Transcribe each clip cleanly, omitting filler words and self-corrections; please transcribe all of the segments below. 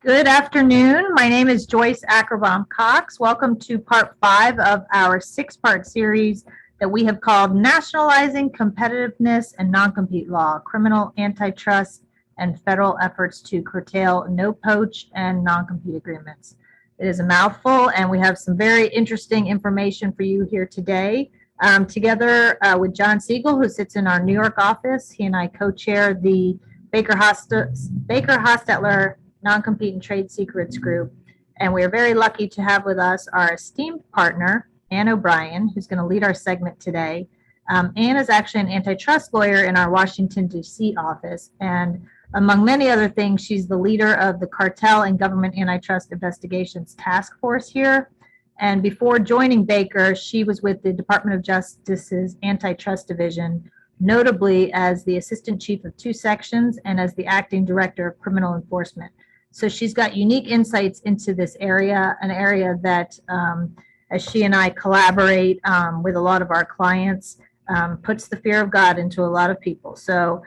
Good afternoon. My name is Joyce Ackerbaum Cox. Welcome to part 5 of our 6-part series that we have called Nationalizing, Competitiveness, and Noncompete Law, Criminal Antitrust, and Federal Efforts to Curtail No-Poach and Non-Compete Agreements. It is a mouthful, and we have some very interesting information for you here today. Together with John Siegel, who sits in our New York office, he and I co-chair the Baker-Hostetler Non-Compete and Trade Secrets Group. And we are very lucky to have with us our esteemed partner, Ann O'Brien, who's going to lead our segment today. Ann is actually an antitrust lawyer in our Washington, D.C. office. And among many other things, she's the leader of the Cartel and Government Antitrust Investigations Task Force here. And before joining Baker, she was with the Department of Justice's Antitrust Division, notably as the Assistant Chief of 2 sections and as the Acting Director of Criminal Enforcement. So she's got unique insights into this area, an area that, as she and I collaborate with a lot of our clients, puts the fear of God into a lot of people. So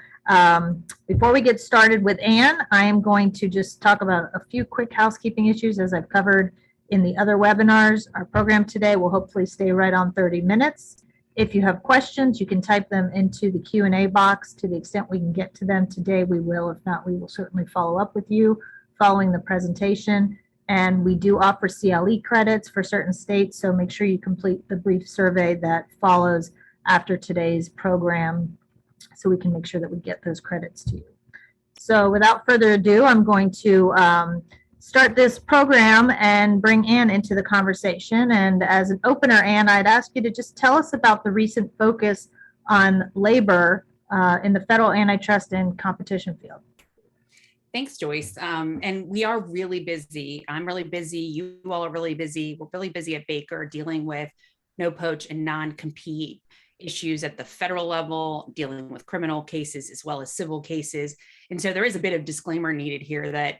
before we get started with Ann, I am going to just talk about a few quick housekeeping issues as I've covered in the other webinars. Our program today will hopefully stay right on 30 minutes. If you have questions, you can type them into the Q&A box. To the extent we can get to them today, we will. If not, we will certainly follow up with you following the presentation. And we do offer CLE credits for certain states, so make sure you complete the brief survey that follows after today's program so we can make sure that we get those credits to you. So without further ado, I'm going to start this program and bring Ann into the conversation. And as an opener, Ann, I'd ask you to just tell us about the recent focus on labor in the federal antitrust and competition field. Thanks, Joyce. And we are really busy. I'm really busy. You all are really busy. We're really busy at Baker dealing with no-poach and non-compete issues at the federal level, dealing with criminal cases as well as civil cases. And so there is a bit of disclaimer needed here that,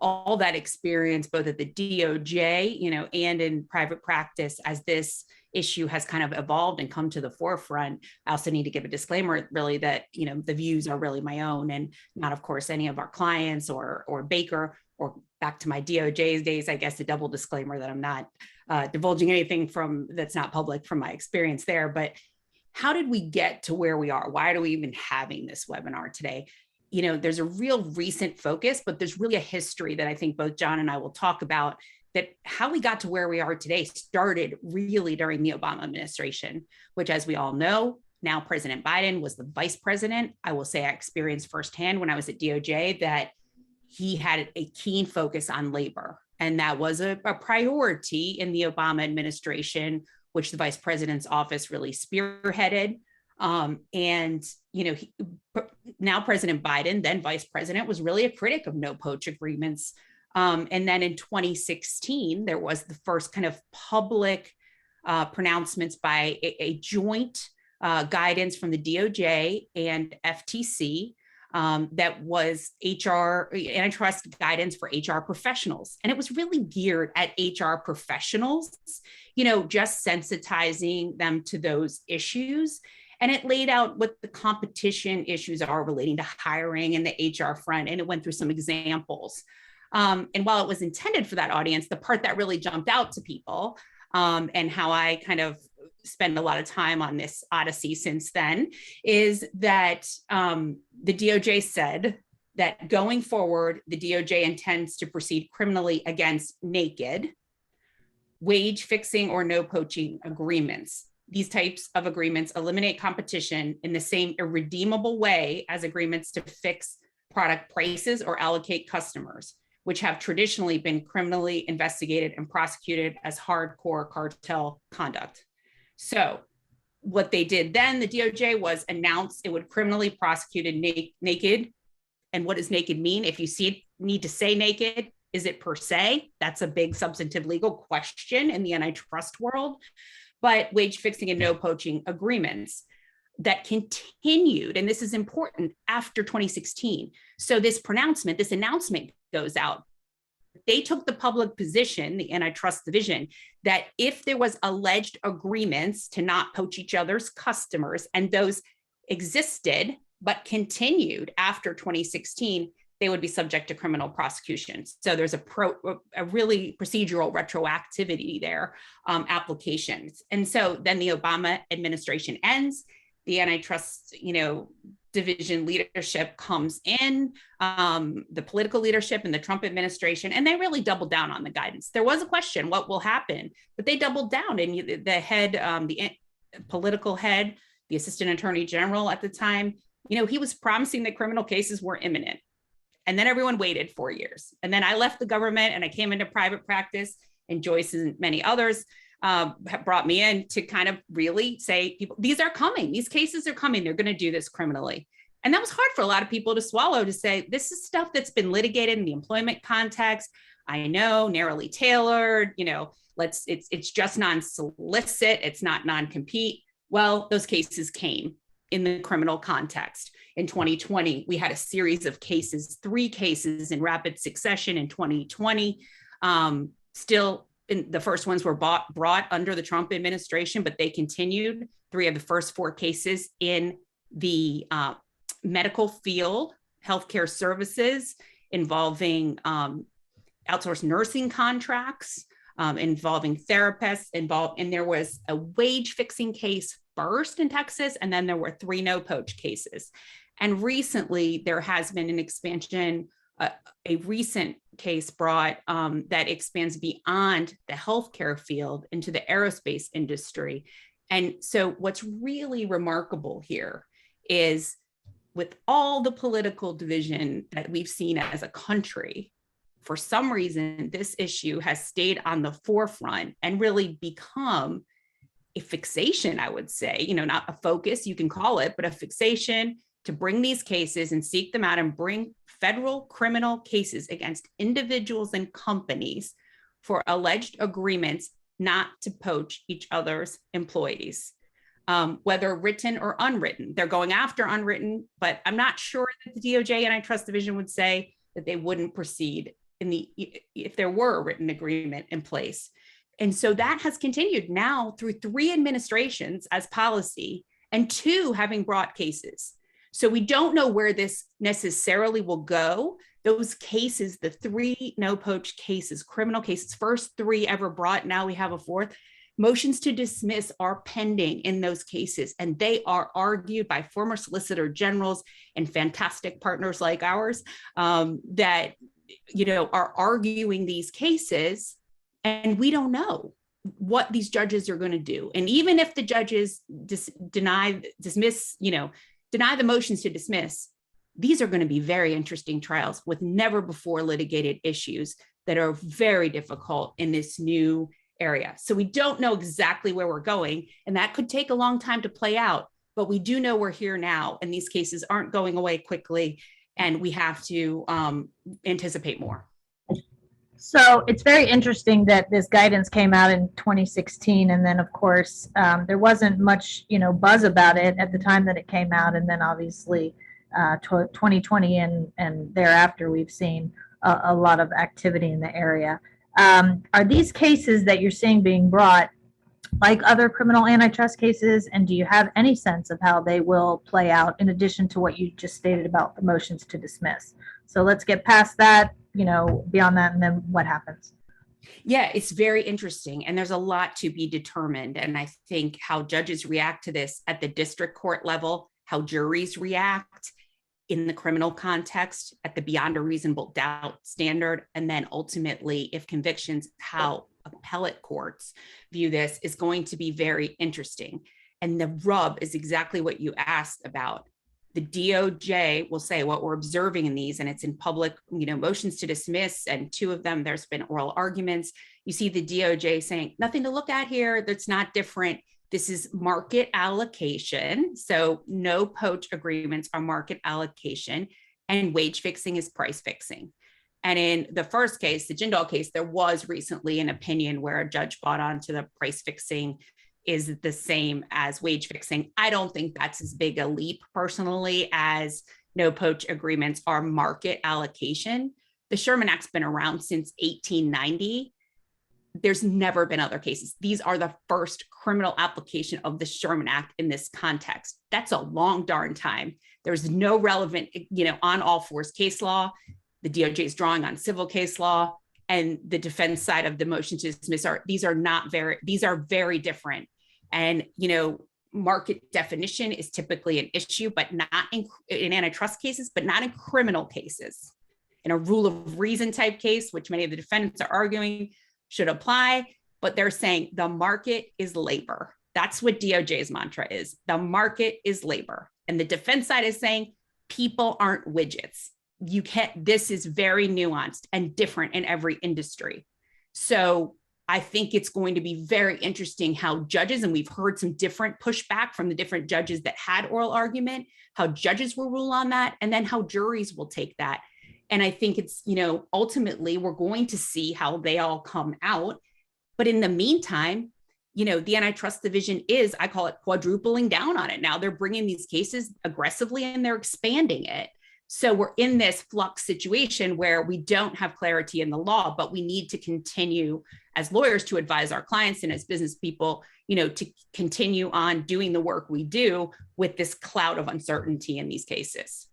all that experience, both at the DOJ, and in private practice, as this issue has kind of evolved and come to the forefront, I also need to give a disclaimer really that, the views are really my own and not, of course, any of our clients or Baker, or back to my DOJ days, I guess, a double disclaimer that I'm not divulging anything that's not public from my experience there. But how did we get to where we are? Why are we even having this webinar today? There's a real recent focus, but there's really a history that I think both John and I will talk about, that how we got to where we are today started really during the Obama administration, which, as we all know, now President Biden was the vice president. I will say I experienced firsthand when I was at DOJ that he had a keen focus on labor. And that was a priority in the Obama administration, which the vice president's office really spearheaded. Now President Biden, then vice president, was really a critic of no-poach agreements. And then in 2016, there was the first kind of public pronouncements by a joint guidance from the DOJ and FTC that was antitrust guidance for HR professionals. And it was really geared at HR professionals, just sensitizing them to those issues. And it laid out what the competition issues are relating to hiring and the HR front. And it went through some examples. And while it was intended for that audience, the part that really jumped out to people and how I kind of spend a lot of time on this odyssey since then is that the DOJ said that going forward, the DOJ intends to proceed criminally against Naked, wage fixing or no poaching agreements. These types of agreements eliminate competition in the same irredeemable way as agreements to fix product prices or allocate customers, which have traditionally been criminally investigated and prosecuted as hardcore cartel conduct. So what they did then, the DOJ, was announce it would criminally prosecute Naked. And what does naked mean? If you need to say naked, is it per se? That's a big substantive legal question in the antitrust world. But wage fixing and no poaching agreements that continued, and this is important, after 2016. So this announcement goes out. They took the public position, the antitrust division, that if there was alleged agreements to not poach each other's customers, and those existed but continued after 2016, they would be subject to criminal prosecution. So there's a really procedural retroactivity there, applications. And so then the Obama administration ends, the antitrust, division leadership comes in, the political leadership in the Trump administration, and they really doubled down on the guidance. There was a question, what will happen? But they doubled down, and the head, the political head, the assistant attorney general at the time, he was promising that criminal cases were imminent. And then everyone waited 4 years. And then I left the government and I came into private practice, and Joyce and many others brought me in to kind of really say, people, these are coming. These cases are coming. They're going to do this criminally. And that was hard for a lot of people to swallow, to say, this is stuff that's been litigated in the employment context. I know, narrowly tailored, it's just non-solicit. It's not non-compete. Well, those cases came in the criminal context. In 2020, we had a series of cases, 3 cases in rapid succession in 2020. The first ones were brought under the Trump administration, but they continued. 3 of the first 4 cases in the medical field, healthcare services, involving outsourced nursing contracts, involving therapists, and there was a wage fixing case first in Texas, and then there were 3 no-poach cases. And recently, there has been an expansion, a recent case brought that expands beyond the healthcare field into the aerospace industry. And so what's really remarkable here is, with all the political division that we've seen as a country, for some reason, this issue has stayed on the forefront and really become a fixation, I would say, not a focus, you can call it, but a fixation to bring these cases and seek them out and bring federal criminal cases against individuals and companies for alleged agreements not to poach each other's employees, whether written or unwritten. They're going after unwritten, but I'm not sure that the DOJ Antitrust Division would say that they wouldn't proceed if there were a written agreement in place. And so that has continued now through 3 administrations as policy, and 2 having brought cases. So we don't know where this necessarily will go. Those cases, the 3 no-poach cases, criminal cases, first 3 ever brought, now we have a 4th. Motions to dismiss are pending in those cases, and they are argued by former solicitor generals and fantastic partners like ours that are arguing these cases, and we don't know what these judges are going to do. And even if the judges deny the motions to dismiss, these are going to be very interesting trials with never before litigated issues that are very difficult in this new area. So we don't know exactly where we're going, and that could take a long time to play out, but we do know we're here now, and these cases aren't going away quickly, and we have to anticipate more. So it's very interesting that this guidance came out in 2016, and then of course there wasn't much buzz about it at the time that it came out, and then obviously 2020 and thereafter we've seen a lot of activity in the area. Are these cases that you're seeing being brought like other criminal antitrust cases, and do you have any sense of how they will play out in addition to what you just stated about the motions to dismiss? So let's get past that, beyond that, and then what happens? Yeah, it's very interesting. And there's a lot to be determined. And I think how judges react to this at the district court level, how juries react in the criminal context at the beyond a reasonable doubt standard, and then ultimately, if convictions, how appellate courts view this is going to be very interesting. And the rub is exactly what you asked about. The DOJ will say what we're observing in these, and it's in public, motions to dismiss, and 2 of them, there's been oral arguments. You see the DOJ saying, nothing to look at here, that's not different. This is market allocation. So no poach agreements are market allocation, and wage fixing is price fixing. And in the first case, the Jindal case, there was recently an opinion where a judge bought onto the price fixing is the same as wage fixing. I don't think that's as big a leap personally as no poach agreements are market allocation. The Sherman Act's been around since 1890. There's never been other cases. These are the first criminal application of the Sherman Act in this context. That's a long darn time There's no relevant, on all fours case law. The DOJ is drawing on civil case law, and the defense side of the motion to dismiss these are very different. And, market definition is typically an issue, but not in antitrust cases, but not in criminal cases. In a rule of reason type case, which many of the defendants are arguing should apply, but they're saying the market is labor. That's what DOJ's mantra is. The market is labor. And the defense side is saying people aren't widgets. This is very nuanced and different in every industry. So I think it's going to be very interesting how judges, and we've heard some different pushback from the different judges that had oral argument, how judges will rule on that, and then how juries will take that. And I think it's, ultimately we're going to see how they all come out. But in the meantime, the antitrust division is, I call it quadrupling down on it. Now they're bringing these cases aggressively and they're expanding it. So we're in this flux situation where we don't have clarity in the law, but we need to continue as lawyers to advise our clients and as business people, to continue on doing the work we do with this cloud of uncertainty in these cases.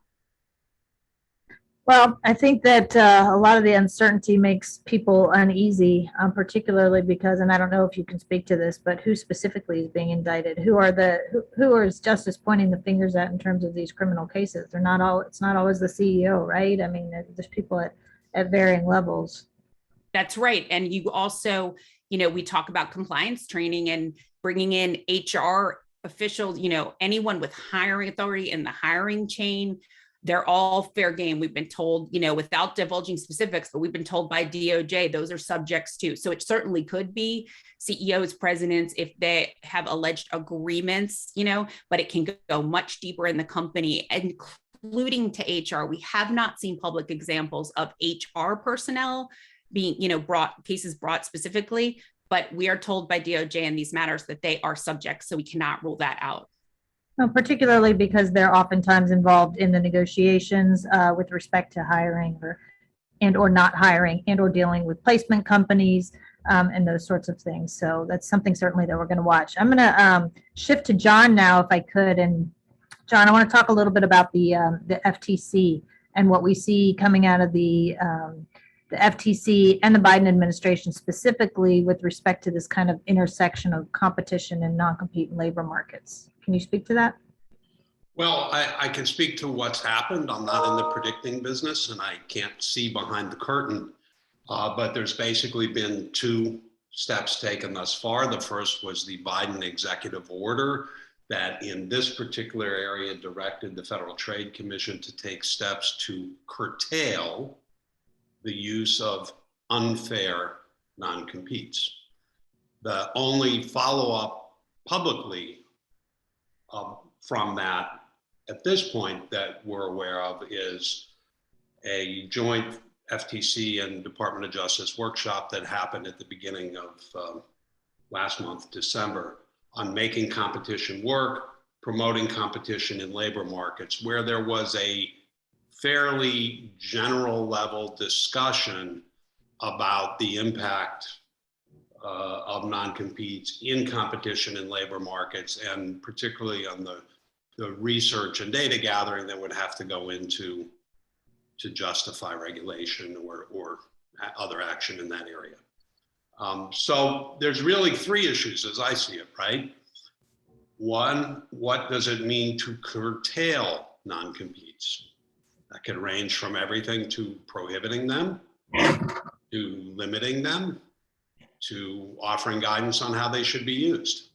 Well, I think that a lot of the uncertainty makes people uneasy, particularly because, and I don't know if you can speak to this, but who specifically is being indicted? Who is justice pointing the fingers at in terms of these criminal cases? It's not always the CEO, right? I mean, there's people at varying levels. That's right. And you also, we talk about compliance training and bringing in HR officials, anyone with hiring authority in the hiring chain. They're all fair game. We've been told, without divulging specifics, but we've been told by DOJ, those are subjects too. So it certainly could be CEOs, presidents, if they have alleged agreements, but it can go much deeper in the company, including to HR. We have not seen public examples of HR personnel being, cases brought specifically, but we are told by DOJ in these matters that they are subjects. So we cannot rule that out. Well, particularly because they're oftentimes involved in the negotiations with respect to hiring or not hiring and or dealing with placement companies and those sorts of things. So that's something certainly that we're going to watch. I'm going to shift to John now, if I could. And John, I want to talk a little bit about the FTC and what we see coming out of the FTC and the Biden administration, specifically with respect to this kind of intersection of competition and non-compete in labor markets. Can you speak to that? Well, I can speak to what's happened. I'm not in the predicting business and I can't see behind the curtain, but there's basically been two steps taken thus far. The first was the Biden executive order that in this particular area directed the Federal Trade Commission to take steps to curtail the use of unfair non-competes. The only follow-up publicly from that at this point that we're aware of is a joint FTC and Department of Justice workshop that happened at the beginning of last month, December, on making competition work, promoting competition in labor markets, where there was a fairly general level discussion about the impact of non-competes in competition in labor markets, and particularly on the research and data gathering that would have to go into to justify regulation or other action in that area. So there's really three issues as I see it, right? One, what does it mean to curtail non-competes? That can range from everything to prohibiting them, to limiting them, to offering guidance on how they should be used.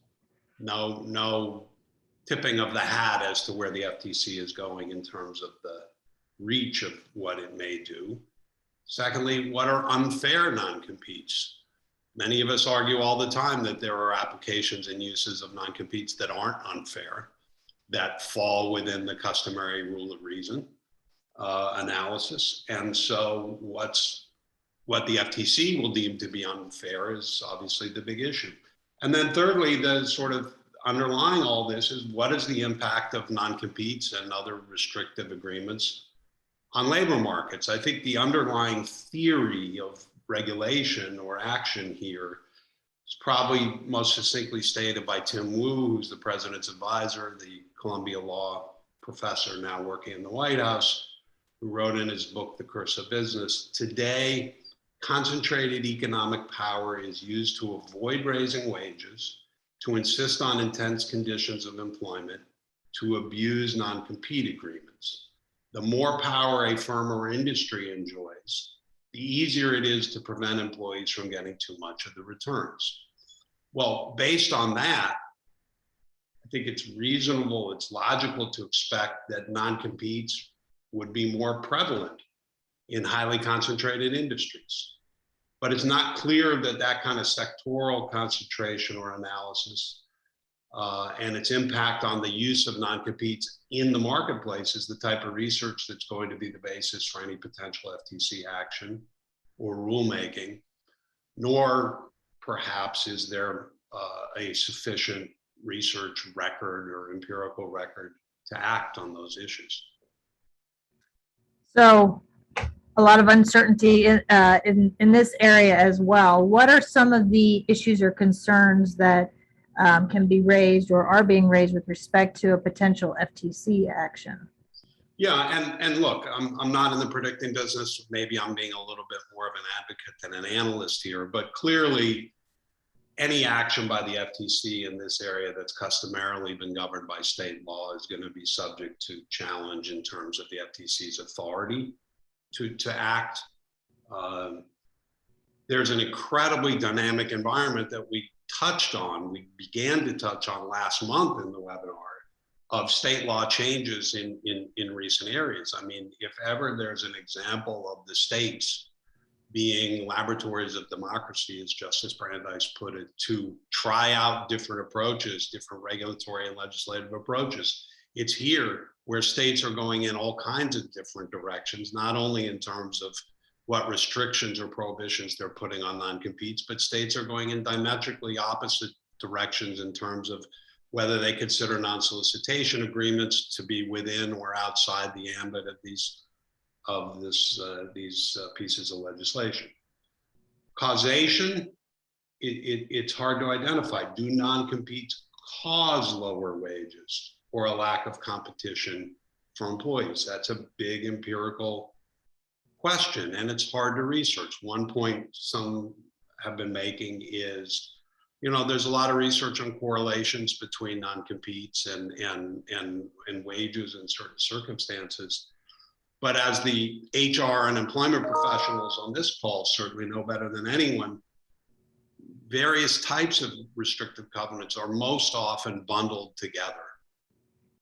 No tipping of the hat as to where the FTC is going in terms of the reach of what it may do. Secondly, what are unfair non-competes? Many of us argue all the time that there are applications and uses of non-competes that aren't unfair, that fall within the customary rule of reason analysis. And so what the FTC will deem to be unfair is obviously the big issue. And then thirdly, the sort of underlying all this is what is the impact of non-competes and other restrictive agreements on labor markets? I think the underlying theory of regulation or action here is probably most succinctly stated by Tim Wu, who's the president's advisor, the Columbia Law professor now working in the White House, who wrote in his book, The Curse of Business, today, concentrated economic power is used to avoid raising wages, to insist on intense conditions of employment, to abuse non-compete agreements. The more power a firm or industry enjoys, the easier it is to prevent employees from getting too much of the returns. Well, based on that, I think it's reasonable, it's logical to expect that non-competes would be more prevalent in highly concentrated industries. But it's not clear that that kind of sectoral concentration or analysis and its impact on the use of non-competes in the marketplace is the type of research that's going to be the basis for any potential FTC action or rulemaking, nor perhaps is there a sufficient research record or empirical record to act on those issues. So a lot of uncertainty in this area as well. What are some of the issues or concerns that can be raised or are being raised with respect to a potential FTC action? Yeah, and look, I'm not in the predicting business. Maybe I'm being a little bit more of an advocate than an analyst here, but clearly any action by the FTC in this area that's customarily been governed by state law is going to be subject to challenge in terms of the FTC's authority to act. There's an incredibly dynamic environment that we began to touch on last month in the webinar of state law changes in recent areas. I mean, if ever there's an example of the states being laboratories of democracy, as Justice Brandeis put it, to try out different approaches, different regulatory and legislative approaches, it's here where states are going in all kinds of different directions, not only in terms of what restrictions or prohibitions they're putting on non-competes, but states are going in diametrically opposite directions in terms of whether they consider non-solicitation agreements to be within or outside the ambit of these pieces of legislation. Causation, it's hard to identify. Do non-competes cause lower wages or a lack of competition for employees? That's a big empirical question, and it's hard to research. One point some have been making is, there's a lot of research on correlations between non-competes and wages in certain circumstances. But as the HR and employment professionals on this call certainly know better than anyone, various types of restrictive covenants are most often bundled together.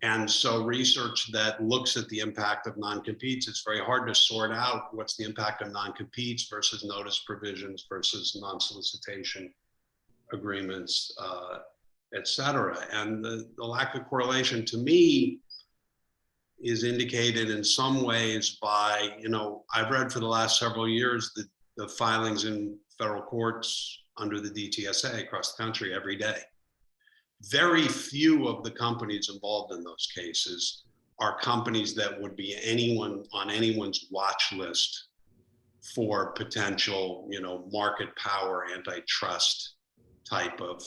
And so research that looks at the impact of non-competes, it's very hard to sort out what's the impact of non-competes versus notice provisions versus non-solicitation agreements, et cetera. And the lack of correlation to me is indicated in some ways by, I've read for the last several years the filings in federal courts under the DTSA across the country every day. Very few of the companies involved in those cases are companies that would be on anyone's watch list for potential, market power, antitrust type of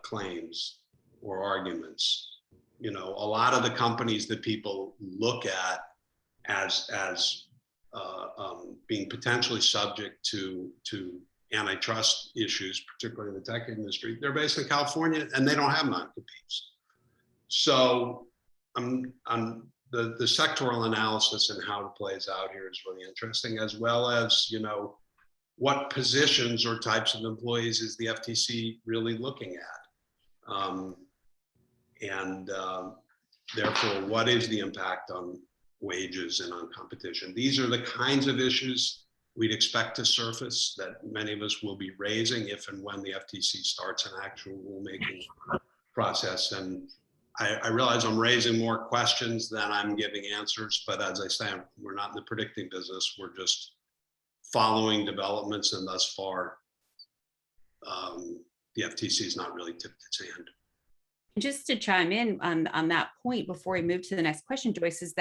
claims or arguments. A lot of the companies that people look at as being potentially subject to antitrust issues, particularly in the tech industry, they're based in California and they don't have non-competes. So the sectoral analysis and how it plays out here is really interesting, as well as, what positions or types of employees is the FTC really looking at? Therefore, what is the impact on wages and on competition? These are the kinds of issues we'd expect to surface that many of us will be raising if and when the FTC starts an actual rulemaking process. And I realize I'm raising more questions than I'm giving answers, but as I say, we're not in the predicting business. We're just following developments, and thus far, the FTC has not really tipped its hand. Just to chime in on that point before we move to the next question, Joyce, is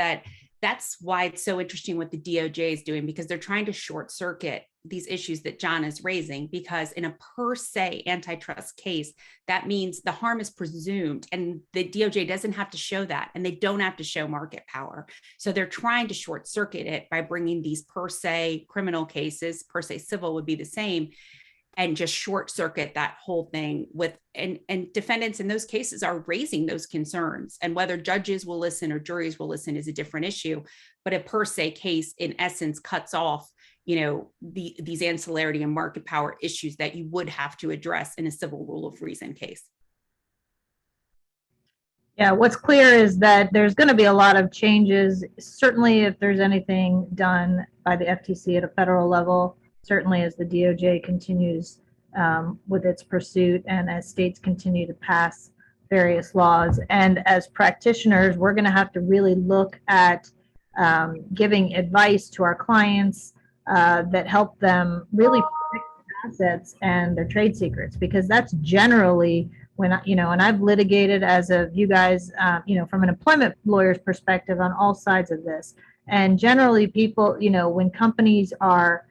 that's why it's so interesting what the DOJ is doing, because they're trying to short circuit these issues that John is raising, because in a per se antitrust case, that means the harm is presumed and the DOJ doesn't have to show that, and they don't have to show market power. So they're trying to short circuit it by bringing these per se criminal cases, per se civil would be the same, and just short circuit that whole thing with, and defendants in those cases are raising those concerns. And whether judges will listen or juries will listen is a different issue. But a per se case in essence cuts off, these ancillary and market power issues that you would have to address in a civil rule of reason case. Yeah, what's clear is that there's going to be a lot of changes. Certainly, if there's anything done by the FTC at a federal level, certainly as the DOJ continues with its pursuit and as states continue to pass various laws. And as practitioners, we're going to have to really look at giving advice to our clients that help them really protect their assets and their trade secrets, because that's generally when, and I've litigated as of you guys, from an employment lawyer's perspective on all sides of this. And generally people, when companies are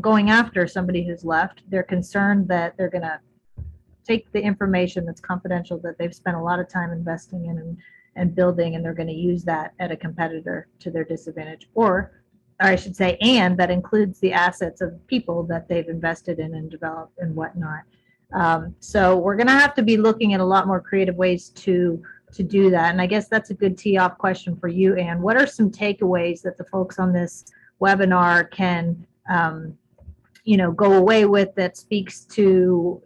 going after somebody who's left, they're concerned that they're going to take the information that's confidential that they've spent a lot of time investing in and building, and they're going to use that at a competitor to their disadvantage, or I should say, and that includes the assets of people that they've invested in and developed and whatnot. So we're going to have to be looking at a lot more creative ways to do that. And I guess that's a good tee-off question for you, Anne. What are some takeaways that the folks on this webinar can go away with that speaks to,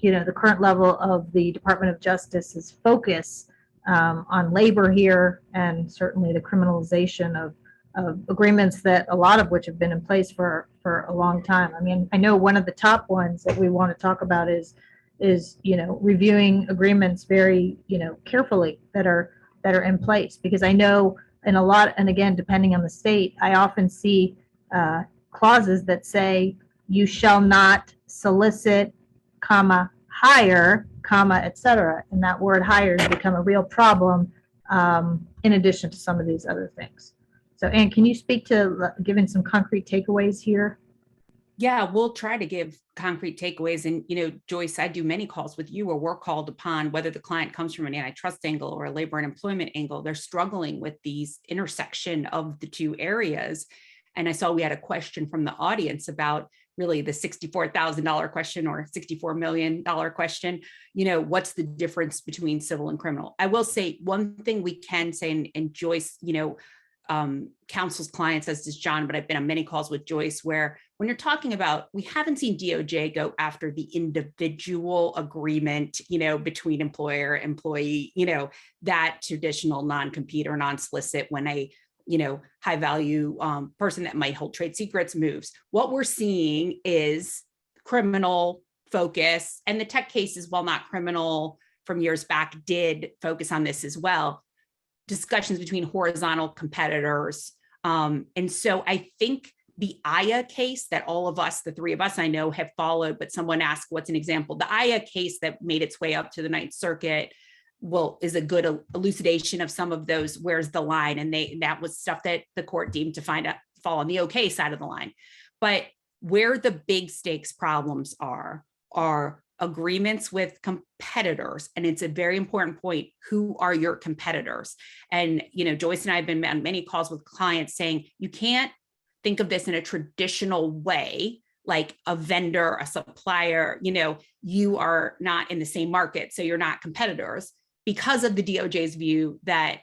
the current level of the Department of Justice's focus on labor here, and certainly the criminalization of agreements that a lot of which have been in place for a long time. I mean, I know one of the top ones that we want to talk about is reviewing agreements very, carefully that are in place, because I know in a lot, and again, depending on the state, I often see clauses that say you shall not solicit, hire, et cetera. And that word hire has become a real problem in addition to some of these other things. So Anne, can you speak to giving some concrete takeaways here? Yeah, we'll try to give concrete takeaways. And, Joyce, I do many calls with you where we're called upon, whether the client comes from an antitrust angle or a labor and employment angle, they're struggling with these intersection of the two areas. And I saw we had a question from the audience about really the $64,000 question or $64 million question. What's the difference between civil and criminal? I will say one thing we can say, and Joyce, counsels clients, as does John, but I've been on many calls with Joyce where when you're talking about, we haven't seen DOJ go after the individual agreement, between employer, employee, that traditional non-compete or non-solicit when a high value person that might hold trade secrets moves. What we're seeing is criminal focus, and the tech cases, while not criminal from years back, did focus on this as well. Discussions between horizontal competitors. And so I think the Aya case that all of us, the three of us I know, have followed, but someone asked, what's an example? The Aya case that made its way up to the Ninth Circuit is a good elucidation of some of those, where's the line? And that was stuff that the court deemed to fall on the okay side of the line. But where the big stakes problems are agreements with competitors. And it's a very important point. Who are your competitors? And, Joyce and I have been on many calls with clients saying, you can't think of this in a traditional way, like a vendor, a supplier, you are not in the same market, so you're not competitors, because of the DOJ's view that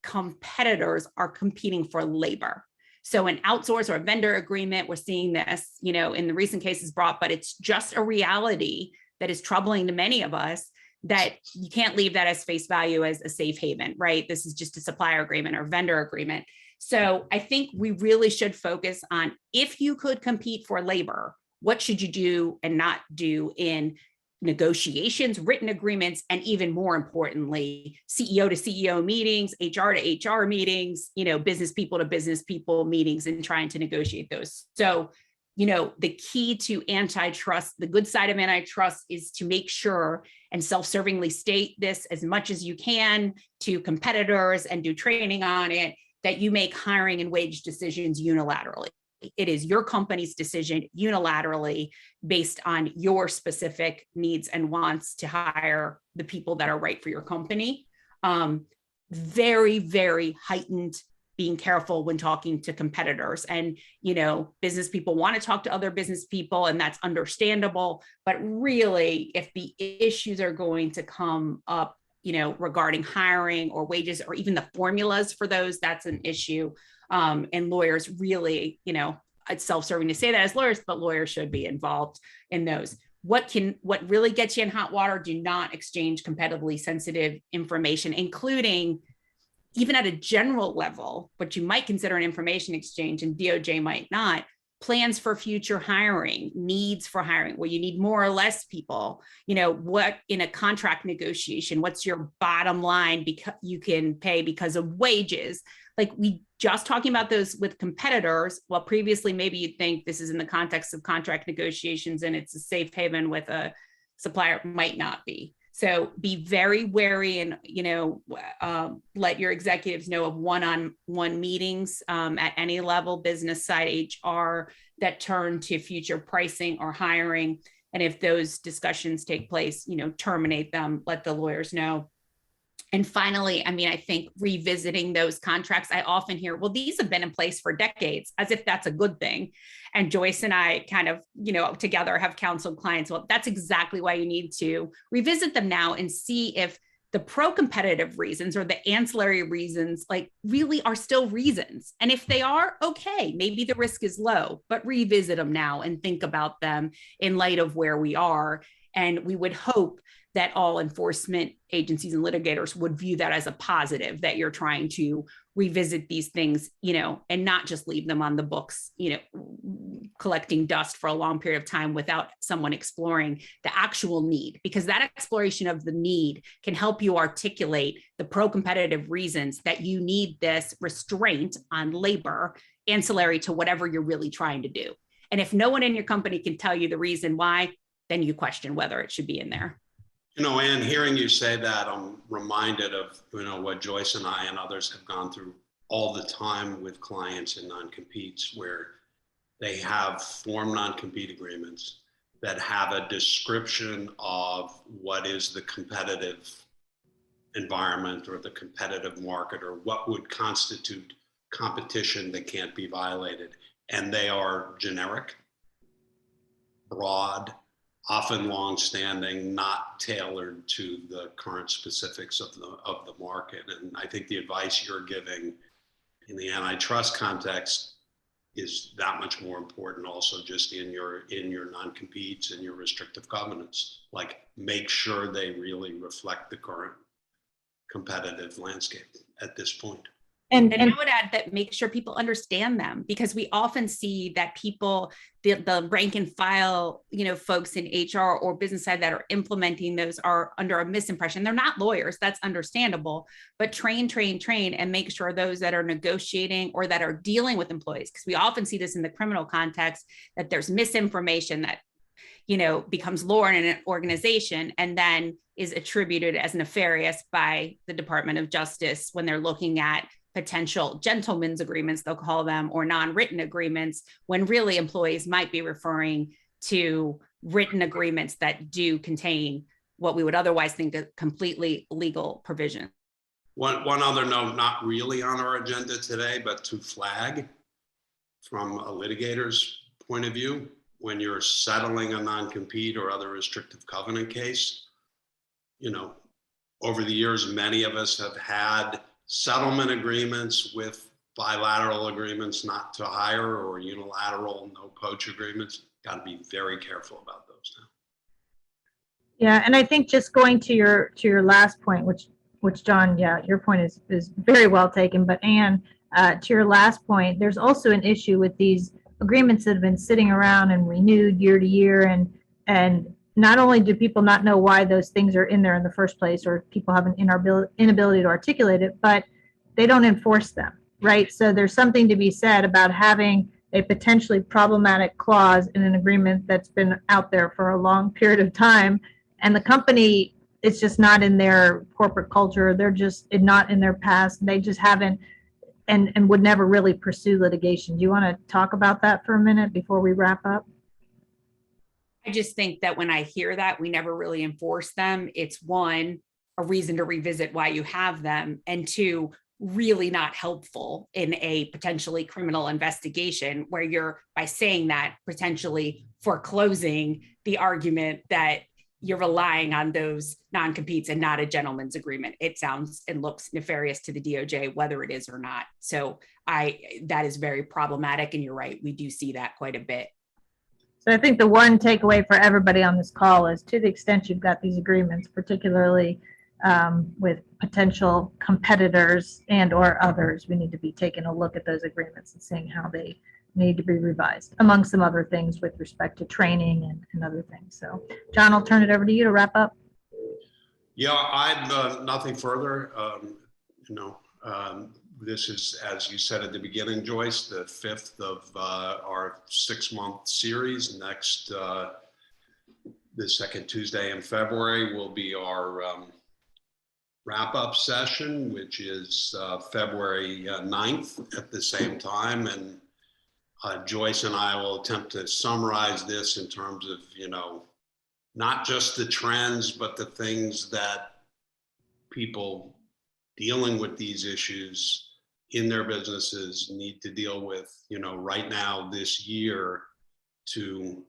competitors are competing for labor. So an outsource or a vendor agreement, we're seeing this, in the recent cases brought, but it's just a reality that is troubling to many of us, that you can't leave that as face value as a safe haven, right? This is just a supplier agreement or vendor agreement. So I think we really should focus on, if you could compete for labor, what should you do and not do in negotiations, written agreements, and even more importantly, CEO to CEO meetings, HR to HR meetings, business people to business people meetings, and trying to negotiate those. So, the key to antitrust, the good side of antitrust, is to make sure and self-servingly state this as much as you can to competitors and do training on it, that you make hiring and wage decisions unilaterally. It is your company's decision unilaterally based on your specific needs and wants to hire the people that are right for your company. Very, very heightened being careful when talking to competitors. And, business people want to talk to other business people, and that's understandable. But really, if the issues are going to come up, regarding hiring or wages or even the formulas for those, that's an issue. And lawyers really, it's self-serving to say that as lawyers, but lawyers should be involved in those. What really gets you in hot water? Do not exchange competitively sensitive information, including even at a general level, what you might consider an information exchange and DOJ might not. Plans for future hiring, needs for hiring, where you need more or less people, what in a contract negotiation, what's your bottom line because you can pay because of wages. Like we just talking about those with competitors, well, previously maybe you'd think this is in the context of contract negotiations and it's a safe haven with a supplier, might not be. So be very wary and, let your executives know of one-on-one meetings at any level, business side, HR, that turn to future pricing or hiring. And if those discussions take place, terminate them, let the lawyers know. And finally, I think revisiting those contracts, I often hear, well, these have been in place for decades, as if that's a good thing. And Joyce and I kind of, together have counseled clients. Well, that's exactly why you need to revisit them now and see if the pro-competitive reasons or the ancillary reasons really are still reasons. And if they are, okay, maybe the risk is low, but revisit them now and think about them in light of where we are. And we would hope that all enforcement agencies and litigators would view that as a positive, that you're trying to revisit these things, and not just leave them on the books, collecting dust for a long period of time without someone exploring the actual need, because that exploration of the need can help you articulate the pro-competitive reasons that you need this restraint on labor ancillary to whatever you're really trying to do. And if no one in your company can tell you the reason why, then you question whether it should be in there. Ann, hearing you say that, I'm reminded of, what Joyce and I and others have gone through all the time with clients in non-competes, where they have formed non-compete agreements that have a description of what is the competitive environment or the competitive market or what would constitute competition that can't be violated. And they are generic, broad, often long-standing, not tailored to the current specifics of the market. And I think the advice you're giving in the antitrust context is that much more important also just in your non-competes and your restrictive covenants. Make sure they really reflect the current competitive landscape at this point. And I would add that make sure people understand them, because we often see that people, the rank and file, folks in HR or business side that are implementing those are under a misimpression. They're not lawyers. That's understandable, but train, and make sure those that are negotiating or that are dealing with employees, because we often see this in the criminal context, that there's misinformation that, becomes law in an organization and then is attributed as nefarious by the Department of Justice when they're looking at potential gentlemen's agreements, they'll call them, or non-written agreements, when really employees might be referring to written agreements that do contain what we would otherwise think a completely legal provision. One other note, not really on our agenda today, but to flag from a litigator's point of view, when you're settling a non-compete or other restrictive covenant case, over the years, many of us have had settlement agreements with bilateral agreements not to hire or unilateral no poach agreements. Got to be very careful about those now. Yeah, and I think just going to your last point, which John, your point is very well taken. But Ann, to your last point, there's also an issue with these agreements that have been sitting around and renewed year to year, and not only do people not know why those things are in there in the first place, or people have an inability to articulate it, but they don't enforce them, right? So there's something to be said about having a potentially problematic clause in an agreement that's been out there for a long period of time, and the company, it's just not in their corporate culture. They're just not in their past. They just haven't and would never really pursue litigation. Do you want to talk about that for a minute before we wrap up? I just think that when I hear that we never really enforce them, it's one, a reason to revisit why you have them, and two, really not helpful in a potentially criminal investigation where you're, by saying that, potentially foreclosing the argument that you're relying on those non-competes and not a gentleman's agreement. It sounds and looks nefarious to the DOJ, whether it is or not. So that is very problematic. And you're right, we do see that quite a bit. So I think the one takeaway for everybody on this call is, to the extent you've got these agreements, particularly with potential competitors and or others, we need to be taking a look at those agreements and seeing how they need to be revised, among some other things with respect to training and other things. So John, I'll turn it over to you to wrap up. Yeah, I've nothing further. This is, as you said at the beginning, Joyce, the 5th of our 6-month series. Next, the second Tuesday in February will be our wrap-up session, which is February 9th at the same time. And Joyce and I will attempt to summarize this in terms of, not just the trends, but the things that people dealing with these issues in their businesses need to deal with, right now this year, to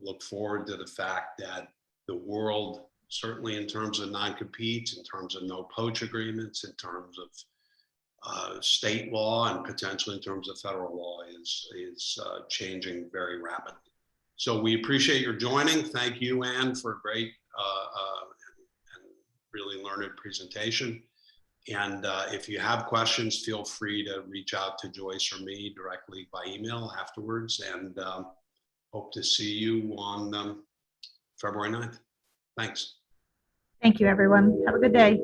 look forward to the fact that the world, certainly in terms of non-competes, in terms of no poach agreements, in terms of state law, and potentially in terms of federal law, is changing very rapidly. So we appreciate your joining. Thank you, Ann, for a great and really learned presentation. And if you have questions, feel free to reach out to Joyce or me directly by email afterwards, and hope to see you on February 9th. Thanks. Thank you, everyone. Have a good day.